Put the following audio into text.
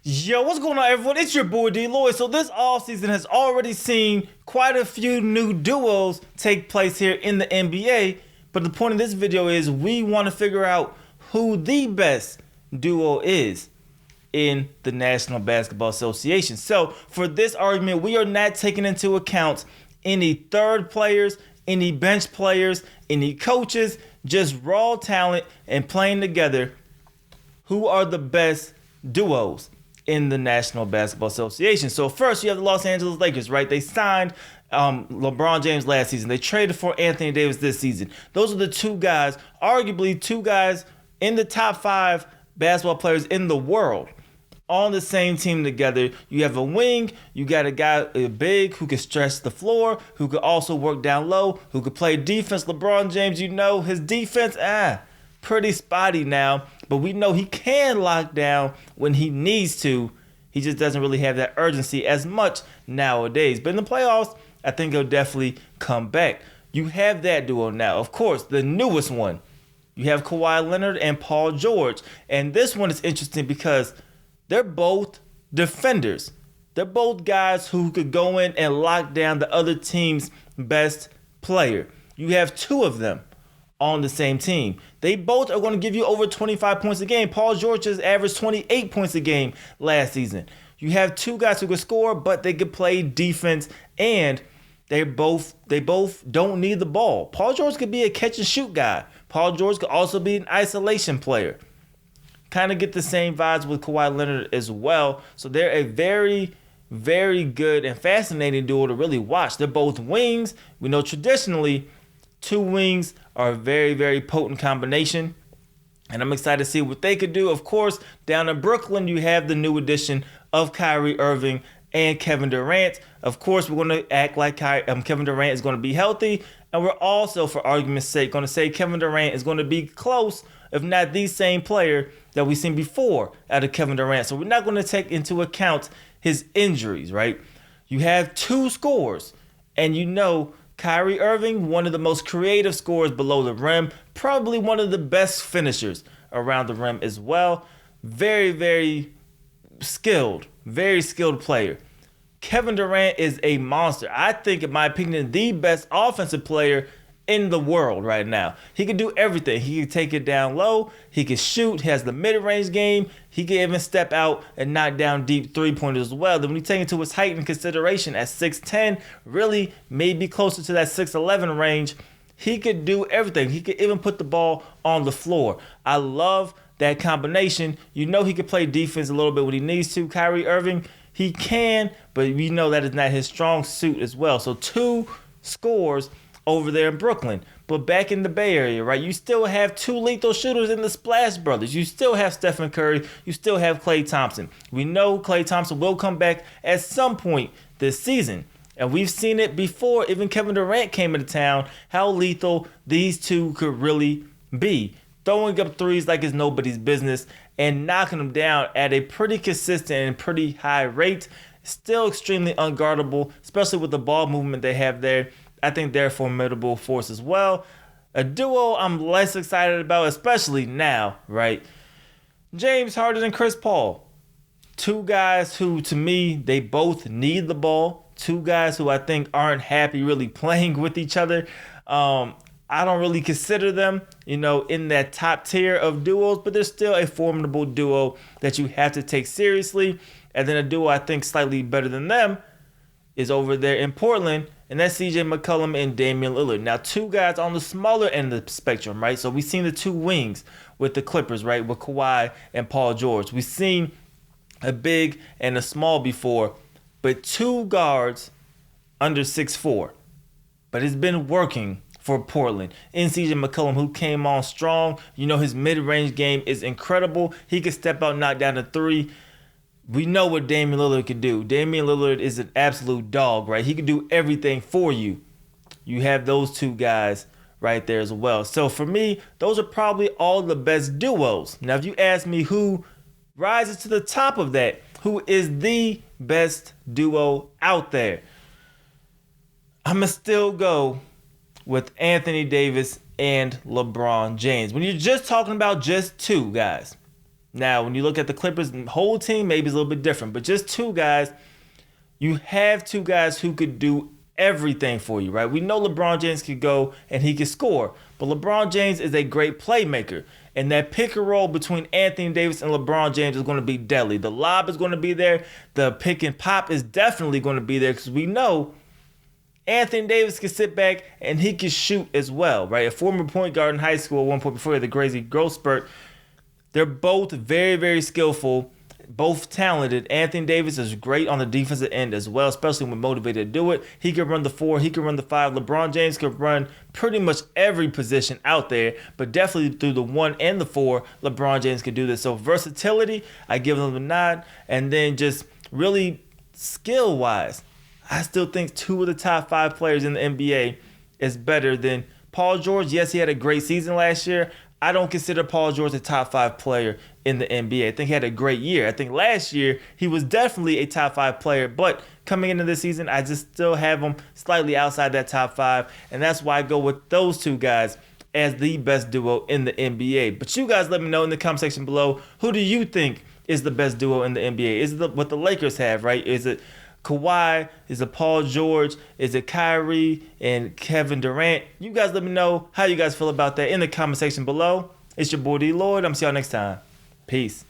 Yo, what's going on, everyone? It's your boy DLloyd. So this offseason has already seen quite a few new duos take place here in the NBA. But the point of this video is we want to figure out who the best duo is in the National Basketball Association. So for this argument, we are not taking into account any third players, any bench players, any coaches, just raw talent and playing together. Who are the best duos in the National Basketball Association? So first, you have the Los Angeles Lakers, right? They signed LeBron James last season. They traded for Anthony Davis this season. Those are the two guys, arguably two guys in the top 5 basketball players in the world on the same team together. You have a wing, you got a guy, a big, who can stretch the floor, who could also work down low, who could play defense. LeBron James, you know, his defense, pretty spotty now, but we know he can lock down when he needs to. He just doesn't really have that urgency as much nowadays. But in the playoffs, I think he'll definitely come back. You have that duo now. Of course, the newest one. You have Kawhi Leonard and Paul George. And this one is interesting because they're both defenders. They're both guys who could go in and lock down the other team's best player. You have two of them on the same team. They both are going to give you over 25 points a game. Paul George has averaged 28 points a game last season. You have two guys who can score, but they can play defense, and they both don't need the ball. Paul George could be a catch and shoot guy. Paul George could also be an isolation player. Kind of get the same vibes with Kawhi Leonard as well. So they're a very, very good and fascinating duo to really watch. They're both wings. We know traditionally two wings are a very, very potent combination, and I'm excited to see what they could do. Of course, down in Brooklyn, you have the new addition of Kyrie Irving and Kevin Durant. Of course, we're going to act like Kevin Durant is going to be healthy, and we're also, for argument's sake, going to say Kevin Durant is going to be close, if not the same player that we've seen before out of Kevin Durant. So we're not going to take into account his injuries, right? You have two scores, and you know Kyrie Irving, one of the most creative scorers below the rim, probably one of the best finishers around the rim as well. Very, very skilled player. Kevin Durant is a monster. I think, in my opinion, the best offensive player in the world right now. He can do everything. He can take it down low. He can shoot. He has the mid-range game. He can even step out and knock down deep three-pointers as well. Then when you take into his height in consideration at 6'10", really maybe closer to that 6'11" range, he could do everything. He could even put the ball on the floor. I love that combination. You know he could play defense a little bit when he needs to. Kyrie Irving, he can, but we know that is not his strong suit as well. So two scores over there in Brooklyn. But back in the Bay Area, right, you still have two lethal shooters in the Splash Brothers. You still have Stephen Curry. You still have Klay Thompson. We know Klay Thompson will come back at some point this season. And we've seen it before. Even Kevin Durant came into town, how lethal these two could really be. Throwing up threes like it's nobody's business and knocking them down at a pretty consistent and pretty high rate. Still extremely unguardable, especially with the ball movement they have there. I think they're a formidable force as well. A duo I'm less excited about, especially now, right? James Harden and Chris Paul. Two guys who, to me, they both need the ball. Two guys who I think aren't happy really playing with each other. I don't really consider them, in that top tier of duos, but they're still a formidable duo that you have to take seriously. And then a duo I think slightly better than them is over there in Portland, and that's CJ McCollum and Damian Lillard. Now, two guys on the smaller end of the spectrum, right? So we've seen the two wings with the Clippers, right? With Kawhi and Paul George. We've seen a big and a small before, but two guards under 6'4". But it's been working for Portland. In CJ McCollum, who came on strong. His mid-range game is incredible. He can step out, knock down a three. We know what Damian Lillard can do. Damian Lillard is an absolute dog, right? He can do everything for you. You have those two guys right there as well. So for me, those are probably all the best duos. Now, if you ask me who rises to the top of that, who is the best duo out there, I'm going to still go with Anthony Davis and LeBron James. When you're just talking about just two guys, Now, when you look at the Clippers, the whole team maybe is a little bit different, but just two guys, you have two guys who could do everything for you, right? We know LeBron James could go and he could score, but LeBron James is a great playmaker. And that pick and roll between Anthony Davis and LeBron James is going to be deadly. The lob is going to be there. The pick and pop is definitely going to be there because we know Anthony Davis can sit back and he can shoot as well, right? A former point guard in high school at one point before he had the crazy growth spurt. They're both very, very skillful, both talented. Anthony Davis is great on the defensive end as well, especially when motivated to do it. He can run the 4, he can run the 5. LeBron James can run pretty much every position out there, but definitely through the 1 and the 4, LeBron James can do this. So versatility, I give them a nod. And then just really skill-wise, I still think 2 of the top 5 players in the NBA is better than Paul George. Yes, he had a great season last year. I don't consider Paul George a top 5 player in the NBA. I think he had a great year. I think last year he was definitely a top 5 player, but coming into this season, I just still have him slightly outside that top 5, and that's why I go with those two guys as the best duo in the NBA. But you guys let me know in the comment section below, who do you think is the best duo in the NBA? Is it what the Lakers have, right? Is it Kawhi? Is it Paul George? Is it Kyrie and Kevin Durant? You guys let me know how you guys feel about that in the comment section below. It's your boy DLloyd. I'm see y'all next time. Peace.